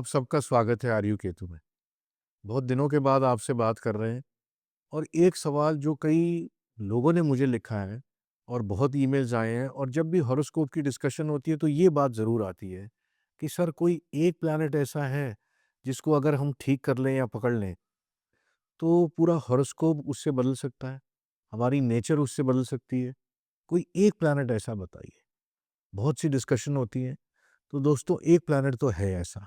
आप सबका स्वागत है आरयू केतु में। बहुत दिनों के बाद आपसे बात कर रहे हैं और एक सवाल जो कई लोगों ने मुझे लिखा है और बहुत ईमेल्स आए हैं, और जब भी हॉरोस्कोप की डिस्कशन होती है तो ये बात ज़रूर आती है कि सर कोई एक प्लैनेट ऐसा है जिसको अगर हम ठीक कर लें या पकड़ लें तो पूरा हॉरोस्कोप उससे बदल सकता है, हमारी नेचर उससे बदल सकती है। कोई एक प्लैनेट ऐसा बताइए। बहुत सी डिस्कशन होती है, तो दोस्तों एक प्लैनेट तो है ऐसा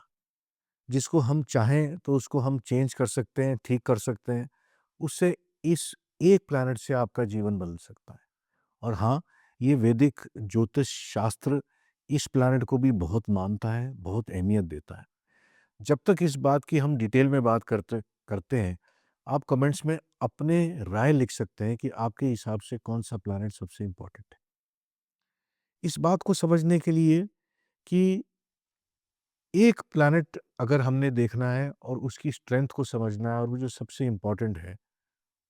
जिसको हम चाहें तो उसको हम चेंज कर सकते हैं, ठीक कर सकते हैं। उससे इस एक प्लैनेट से आपका जीवन बदल सकता है। और हाँ, ये वैदिक ज्योतिष शास्त्र इस प्लैनेट को भी बहुत मानता है, बहुत अहमियत देता है। जब तक इस बात की हम डिटेल में बात करते करते हैं, आप कमेंट्स में अपने राय लिख सकते हैं कि आपके हिसाब से कौन-सा प्लैनेट सबसे इम्पोर्टेंट है। इस बात को समझने के लिए कि एक प्लैनेट अगर हमने देखना है और उसकी स्ट्रेंथ को समझना है और वो जो सबसे इम्पोर्टेंट है,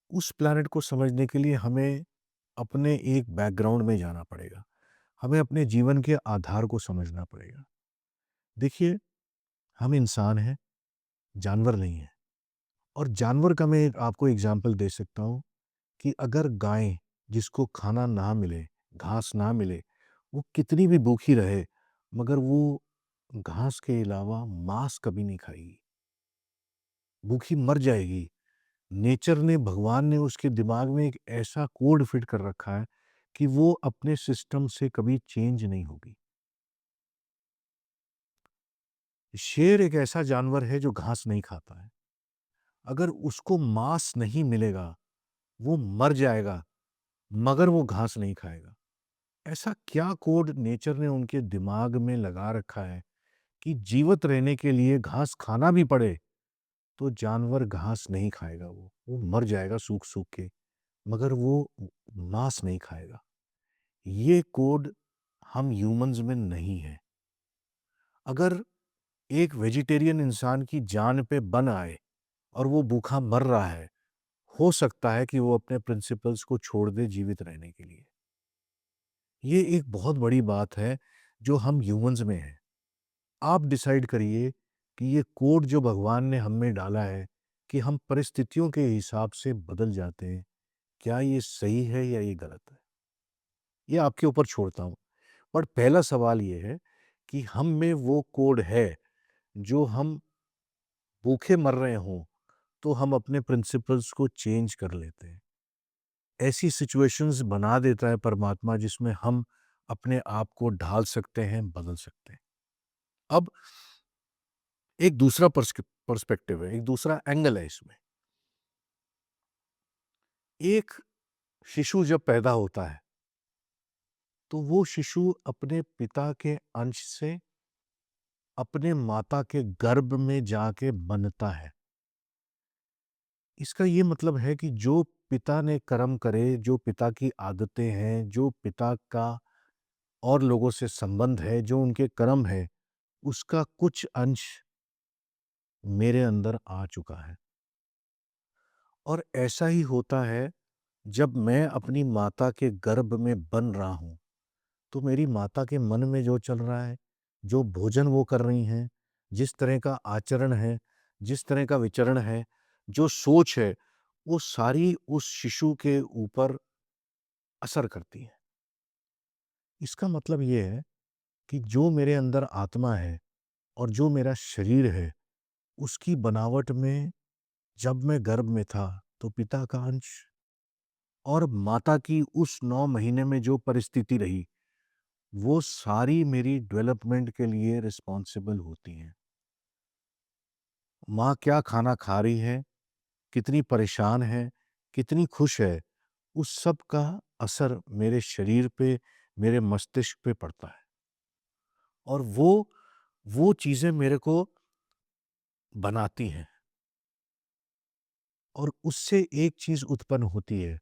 उस प्लैनेट को समझने के लिए हमें अपने एक बैकग्राउंड में जाना पड़ेगा। हमें अपने जीवन के आधार को समझना पड़ेगा। देखिए, हम इंसान हैं, जानवर नहीं हैं। और जानवर का मैं एक आपको एग्ज़ाम्पल दे सकता हूँ कि अगर गाय जिसको खाना ना मिले, घास ना मिले, वो कितनी भी भूखी रहे, मगर वो घास के अलावा मांस कभी नहीं खाएगी। भूखी मर जाएगी। नेचर ने, भगवान ने उसके दिमाग में एक ऐसा कोड फिट कर रखा है कि वो अपने सिस्टम से कभी चेंज नहीं होगी। शेर एक ऐसा जानवर है जो घास नहीं खाता है। अगर उसको मांस नहीं मिलेगा, वो मर जाएगा, मगर वो घास नहीं खाएगा। ऐसा क्या कोड नेचर ने उनके दिमाग में लगा रखा है कि जीवित रहने के लिए घास खाना भी पड़े, तो जानवर घास नहीं खाएगा वो मर जाएगा सूख-सूख के, मगर वो मांस नहीं खाएगा। ये कोड हम ह्यूमंस में नहीं है। अगर एक वेजिटेरियन इंसान की जान पे बन आए और वो भूखा मर रहा है, हो सकता है कि वो अपने प्रिंसिपल्स को छोड़ दे जीवित रहने के लिए। ये एक बहुत बड़ी बात है जो हम ह्यूमंस में है। आप डिसाइड करिए कि ये कोड जो भगवान ने हम में डाला है कि हम परिस्थितियों के हिसाब से बदल जाते हैं, क्या ये सही है या ये गलत है? ये आपके ऊपर छोड़ता हूँ। पर पहला सवाल ये है कि हम में वो कोड है, जो हम भूखे मर रहे हों, तो हम अपने प्रिंसिपल्स को चेंज कर लेते हैं। ऐसी सिचुएशंस बना देता है परमात्मा जिसमें हम अपने आप को ढाल सकते हैं, बदल सकते हैं। अब एक दूसरा पर्सपेक्टिव है, एक दूसरा एंगल है इसमें। एक शिशु जब पैदा होता है, तो वो शिशु अपने पिता के अंश से अपने माता के गर्भ में जाके बनता है। इसका ये मतलब है कि जो पिता ने कर्म करे, जो पिता की आदतें हैं, जो पिता का और लोगों से संबंध है, जो उनके कर्म है, उसका कुछ अंश मेरे अंदर आ चुका है। और ऐसा ही होता है जब मैं अपनी माता के गर्भ में बन रहा हूँ, तो मेरी माता के मन में जो चल रहा है, जो भोजन वो कर रही हैं, जिस तरह का आचरण है, जिस तरह का विचरण है, जो सोच है, वो सारी उस शिशु के ऊपर असर करती है। इसका मतलब ये है कि जो मेरे अंदर आत्मा है और जो मेरा शरीर है, उसकी बनावट में जब मैं गर्भ में था, तो पिता का अंश, और माता की उस 9 महीने में जो परिस्थिति रही, वो सारी मेरी डेवलपमेंट के लिए रिस्पॉन्सिबल होती हैं। माँ क्या खाना खा रही है, कितनी परेशान है, कितनी खुश है, उस सब का असर मेरे शरीर पे, मेरे मस्तिष्क पे पड़ता है। और वो चीज़ें मेरे को बनाती हैं। और उससे एक चीज़ उत्पन्न होती है,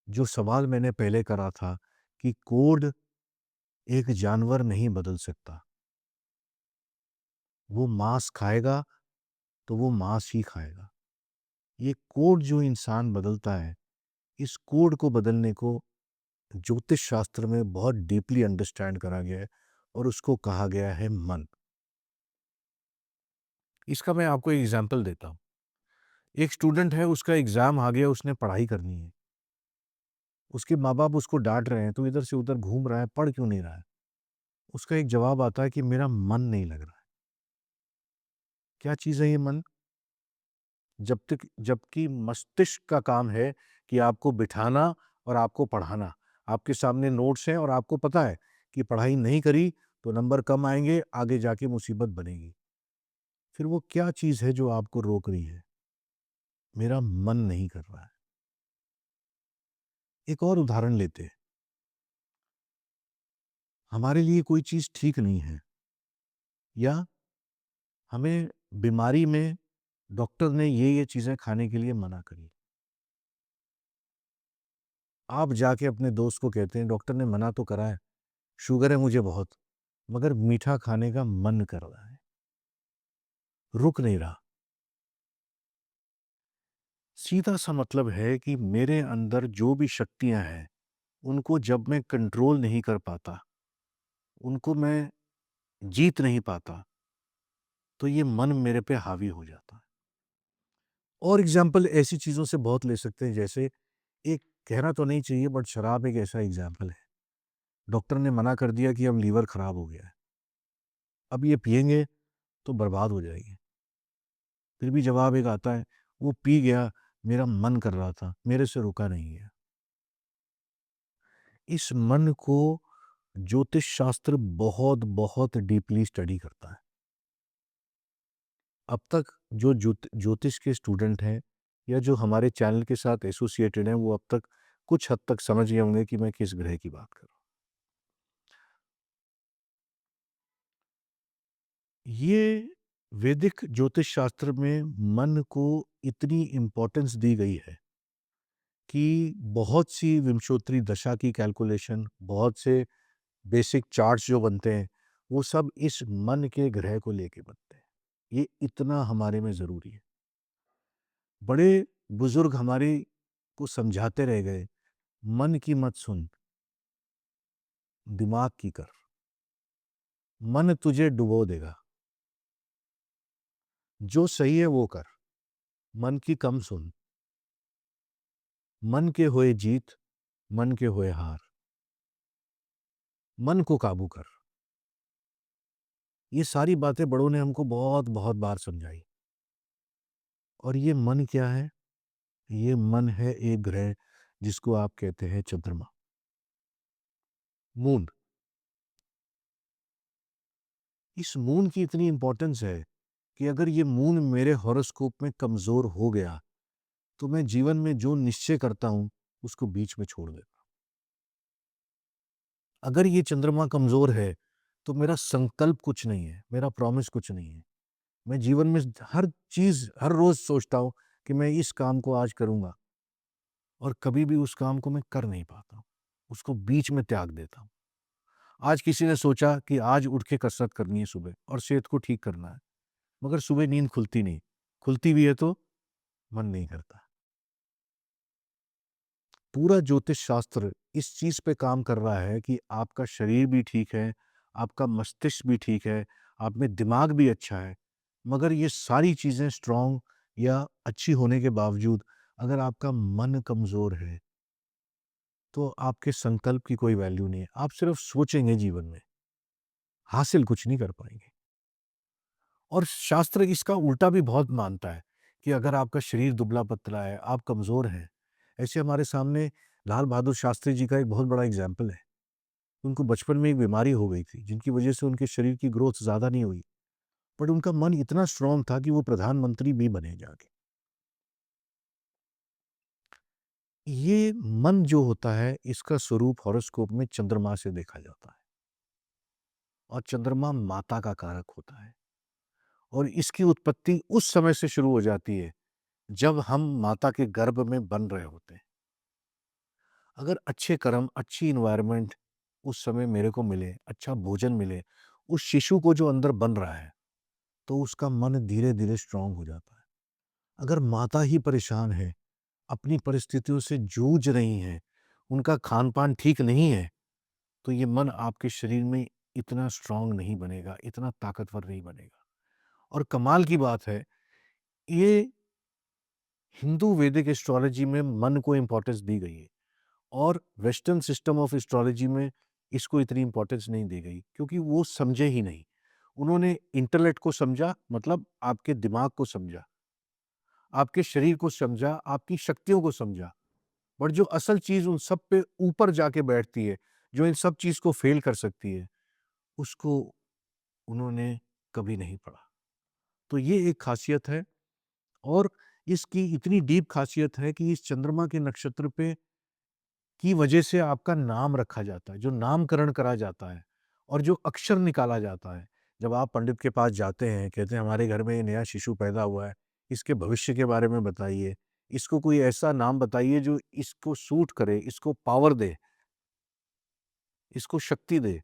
जो सवाल मैंने पहले करा था कि कोड एक जानवर नहीं बदल सकता। वो मांस खाएगा, तो वो मांस ही खाएगा। ये कोड जो इंसान बदलता है, इस कोड को बदलने को ज्योतिष शास्त्र में बहुत डीपली अंडरस्टैंड करा गया है और उसको कहा गया है मन। इसका मैं आपको एक एग्ज़ाम्पल देता हूँ। एक स्टूडेंट है, उसका एग्ज़ाम आ गया, उसने पढ़ाई करनी है। उसके माँ-बाप उसको डाँट रहे हैं, "तू इधर से उधर घूम रहा है, पढ़ क्यों नहीं रहा है?" उसका एक जवाब आता है कि मेरा मन नहीं लग रहा है। क्या चीज़ है ये मन? जबकि मस्तिष्क का काम है कि आपको बिठाना और आपको पढ़ाना। आपके सामने नोट्स हैं और आपको पता है कि पढ़ाई नहीं करी तो नंबर कम आएँगे, आगे जाके मुसीबत बनेगी। फिर वो क्या चीज़ है जो आपको रोक रही है? मेरा मन नहीं कर रहा है। एक और उदाहरण लेते हैं। हमारे लिए कोई चीज़ ठीक नहीं है या हमें बीमारी में डॉक्टर ने ये चीज़ें खाने के लिए मना करी। आप जाके अपने दोस्त को कहते हैं, डॉक्टर ने मना तो करा है, शुगर है मुझे बहुत, मगर मीठा खाने का मन कर रहा है, रुक नहीं रहा। सीधा-सा मतलब है कि मेरे अंदर जो भी शक्तियाँ हैं, उनको जब मैं कंट्रोल नहीं कर पाता, उनको मैं जीत नहीं पाता, तो ये मन मेरे पे हावी हो जाता है। और एग्ज़ाम्पल ऐसी चीज़ों से बहुत ले सकते हैं, जैसे एक कहना तो नहीं चाहिए बट शराब एक ऐसा एग्ज़ाम्पल है। डॉक्टर ने मना कर दिया कि अब लीवर खराब हो गया है। अब ये पिएँगे तो बर्बाद हो जाएँगे। फिर भी जवाब एक आता है, वो पी गया, मेरा मन कर रहा था, मेरे से रुका नहीं गया। इस मन को ज्योतिष शास्त्र बहुत डीपली स्टडी करता है। अब तक जो ज्योतिष के स्टूडेंट हैं या जो हमारे चैनल के साथ एसोसिएटेड हैं, वो अब तक कुछ हद तक समझ गए होंगे कि मैं किस ग्रह की बात कर रहा हूँ। ये वैदिक ज्योतिष शास्त्र में मन को इतनी इम्पोर्टेंस दी गई है कि बहुत सी विंशोत्तरी दशा की कैलकुलेशन, बहुत से बेसिक चार्ट्स जो बनते हैं, वो सब इस मन के ग्रह को लेके बनते हैं। ये इतना हमारे में ज़रूरी है। बड़े बुज़ुर्ग हमारे को समझाते रह गए, मन की मत सुन, दिमाग की कर। मन तुझे डुबो देगा। जो सही है वो कर, मन की कम सुन। मन के होए जीत, मन के होए हार। मन को काबू कर। ये सारी बातें बड़ों ने हमको बहुत बार समझाई। और ये मन क्या है? ये मन है एक ग्रह जिसको आप कहते हैं चंद्रमा, मून। इस मून की इतनी इंपॉर्टेंस है कि अगर ये मून मेरे हॉरोस्कोप में कमजोर हो गया तो मैं जीवन में जो निश्चय करता हूं उसको बीच में छोड़ देता हूं। अगर ये चंद्रमा कमजोर है तो मेरा संकल्प कुछ नहीं है, मेरा प्रॉमिस कुछ नहीं है। मैं जीवन में हर चीज हर रोज सोचता हूं कि मैं इस काम को आज करूंगा और कभी भी उस काम को मैं कर नहीं पाता हूं, उसको बीच में त्याग देता हूं। आज किसी ने सोचा कि आज उठ के कसरत करनी है सुबह और सेहत को ठीक करना है, मगर सुबह नींद खुलती नहीं, खुलती भी है तो मन नहीं करता। पूरा ज्योतिष शास्त्र इस चीज पे काम कर रहा है कि आपका शरीर भी ठीक है, आपका मस्तिष्क भी ठीक है, आप में दिमाग भी अच्छा है, मगर ये सारी चीजें स्ट्रांग या अच्छी होने के बावजूद अगर आपका मन कमजोर है तो आपके संकल्प की कोई वैल्यू नहीं है। आप सिर्फ सोचेंगे जीवन में, हासिल कुछ नहीं कर पाएंगे। और शास्त्र इसका उल्टा भी बहुत मानता है कि अगर आपका शरीर दुबला-पतला है, आप कमज़ोर हैं। ऐसे हमारे सामने लाल बहादुर शास्त्री जी का एक बहुत बड़ा एग्ज़ाम्पल है। उनको बचपन में एक बीमारी हो गई थी, जिनकी वजह से उनके शरीर की ग्रोथ ज़्यादा नहीं हुई। बट उनका मन इतना स्ट्रॉन्ग था कि वो प्रधानमंत्री भी बने जाके। ये मन जो होता है, इसका स्वरूप हॉरोस्कोप में चंद्रमा से देखा जाता है और चंद्रमा माता का कारक होता है और इसकी उत्पत्ति उस समय से शुरू हो जाती है जब हम माता के गर्भ में बन रहे होते हैं। अगर अच्छे कर्म, अच्छी एनवायरनमेंट उस समय मेरे को मिले, अच्छा भोजन मिले, उस शिशु को जो अंदर बन रहा है, तो उसका मन धीरे-धीरे स्ट्रॉन्ग हो जाता है। अगर माता ही परेशान है, अपनी परिस्थितियों से जूझ रही हैं, उनका खान-पान ठीक नहीं है, तो ये मन आपके शरीर में इतना स्ट्रॉन्ग नहीं बनेगा, इतना ताकतवर नहीं बनेगा। और कमाल की बात है, ये हिंदू वैदिक एस्ट्रोलॉजी में मन को इम्पोर्टेंस दी गई है और वेस्टर्न सिस्टम ऑफ एस्ट्रोलॉजी में इसको इतनी इम्पोर्टेंस नहीं दी गई क्योंकि वो समझे ही नहीं। उन्होंने इंटेलेक्ट को समझा, मतलब आपके दिमाग को समझा, आपके शरीर को समझा, आपकी शक्तियों को समझा। बट जो असल चीज़ उन सब पे ऊपर जाके बैठती है, जो इन सब चीज़ को फ़ेल कर सकती है, उसको उन्होंने कभी नहीं पढ़ा। तो ये एक ख़ासियत है और इसकी इतनी डीप ख़ासियत है कि इस चंद्रमा के नक्षत्र पे की वजह से आपका नाम रखा जाता है, जो नामकरण करा जाता है और जो अक्षर निकाला जाता है। जब आप पंडित के पास जाते हैं, कहते हैं हमारे घर में ये नया शिशु पैदा हुआ है, इसके भविष्य के बारे में बताइए, इसको कोई ऐसा नाम बताइए जो इसको सूट करे, इसको पावर दे, इसको शक्ति दे।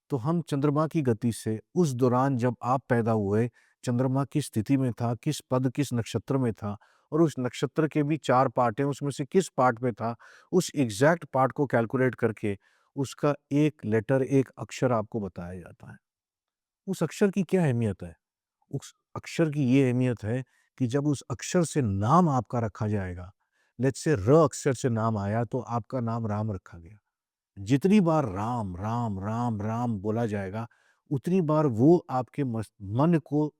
तो हम चंद्रमा की गति से उस दौरान जब आप पैदा हुए, चंद्रमा किस स्थिति में था, किस पद, किस नक्षत्र में था और उस नक्षत्र के भी 4 पार्ट हैं, उसमें से किस पार्ट में था, उस एग्ज़ैक्ट पार्ट को कैलकुलेट करके उसका एक लेटर, एक अक्षर आपको बताया जाता है। उस अक्षर की क्या अहमियत है? उस अक्षर की ये अहमियत है कि जब उस अक्षर से नाम आपका रखा जाएगा, लेट्स से र अक्षर से नाम आया तो आपका नाम राम रखा गया। जितनी बार राम, राम, राम, राम बोला जाएगा, उतनी बार वो आपके मन को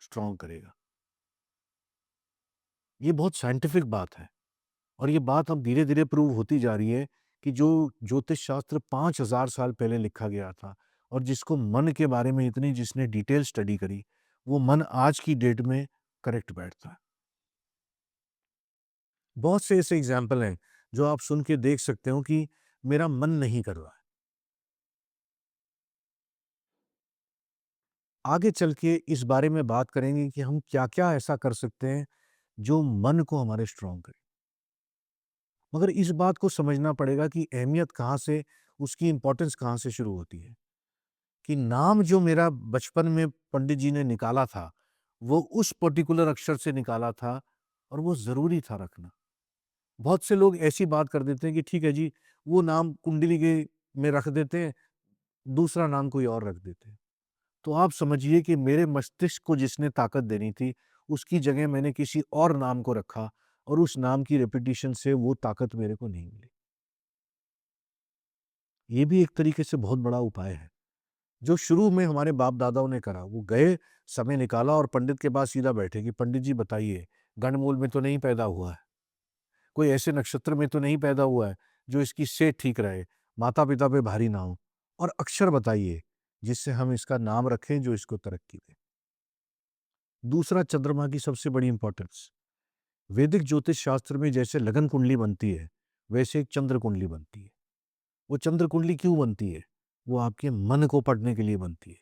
स्ट्रॉन्ग करेगा। ये बहुत साइंटिफिक बात है और ये बात अब धीरे-धीरे प्रूव होती जा रही है कि जो ज्योतिष शास्त्र 5000 साल पहले लिखा गया था और जिसको मन के बारे में इतनी जिसने डिटेल स्टडी करी, वो मन आज की डेट में करेक्ट बैठता है। बहुत से ऐसे एग्ज़ाम्पल हैं, जो आप सुन के देख सकते हो कि मेरा मन नहीं कर रहा है। आगे चल के इस बारे में बात करेंगे कि हम क्या-क्या ऐसा कर सकते हैं, जो मन को हमारे स्ट्रॉन्ग करे। मगर इस बात को समझना पड़ेगा कि अहमियत कहाँ से, उसकी इम्पोर्टेंस कहाँ से शुरू होती है, कि नाम जो मेरा बचपन में पंडित जी ने निकाला था, वो उस पर्टिकुलर अक्षर से निकाला था और वो ज़रूरी था रखना। बहुत से लोग ऐसी बात कर देते हैं कि ठीक है जी, वो नाम कुंडली के में रख देते हैं, दूसरा नाम कोई और रख देते हैं। तो आप समझिए कि मेरे मस्तिष्क को जिसने ताकत देनी थी, उसकी जगह मैंने किसी और नाम को रखा और उस नाम की रिपिटिशन से वो ताकत मेरे को नहीं मिली। ये भी एक तरीके से बहुत बड़ा उपाय है, जो शुरू में हमारे बाप-दादाओं ने करा। वो गए, समय निकाला और पंडित के पास सीधा बैठे कि पंडित जी बताइए, गंडमूल में तो नहीं पैदा हुआ है, कोई ऐसे नक्षत्र में तो नहीं पैदा हुआ है, जो इसकी सेहत ठीक रहे, माता-पिता पे भारी ना हो और अक्षर बताइए, जिससे हम इसका नाम रखें जो इसको तरक्की दे। दूसरा चंद्रमा की सबसे बड़ी इम्पोर्टेंस। वैदिक ज्योतिष शास्त्र में जैसे लगन कुंडली बनती है, वैसे एक चंद्र कुंडली बनती है। वो चंद्र कुंडली क्यों बनती है? वो आपके मन को पढ़ने के लिए बनती है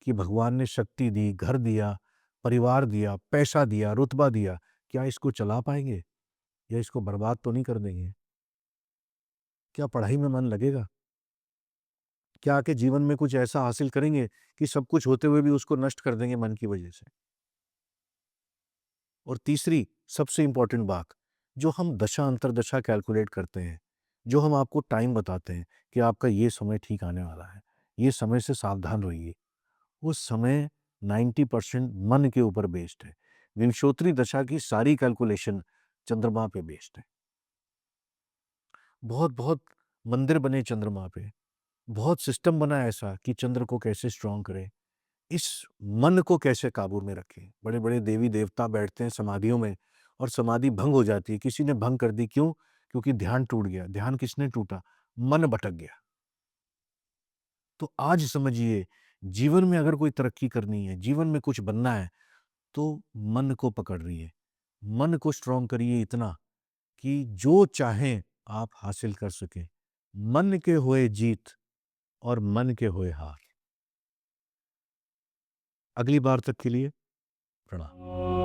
कि भगवान ने शक्ति दी, घर दिया, परिवार दिया, पैसा दिया, रुतबा दिया, क्या इसको चला पाएँगे या इसको बर्बाद तो नहीं कर देंगे? क्या पढ़ाई में मन लगेगा? क्या आके जीवन में कुछ ऐसा हासिल करेंगे कि सब कुछ होते हुए भी उसको नष्ट कर देंगे मन की वजह से? और तीसरी सबसे इम्पोर्टेंट बात, जो हम दशा अंतर्दशा कैलकुलेट करते हैं, जो हम आपको टाइम बताते हैं कि आपका ये समय ठीक आने वाला है, ये समय से सावधान रहिए, वो समय 90% मन के ऊपर बेस्ड है। विंशोत्तरी दशा की सारी कैलकुलेशन चंद्रमा पे बेस्ड है। बहुत-बहुत मंदिर बने चंद्रमा पे, बहुत सिस्टम बना ऐसा कि चंद्र को कैसे स्ट्रॉन्ग करें, इस मन को कैसे काबू में रखें। बड़े-बड़े देवी-देवता बैठते हैं समाधियों में और समाधि भंग हो जाती है। किसी ने भंग कर दी, क्यों? क्योंकि ध्यान टूट गया। ध्यान किसने टूटा? मन भटक गया। तो आज समझिए, जीवन में अगर कोई तरक्की करनी है, जीवन में कुछ बनना है, तो मन को पकड़िए। मन को स्ट्रॉन्ग करिए इतना कि जो चाहें आप हासिल कर सकें। मन के होए जीत और मन के होए हार। अगली बार तक के लिए प्रणाम।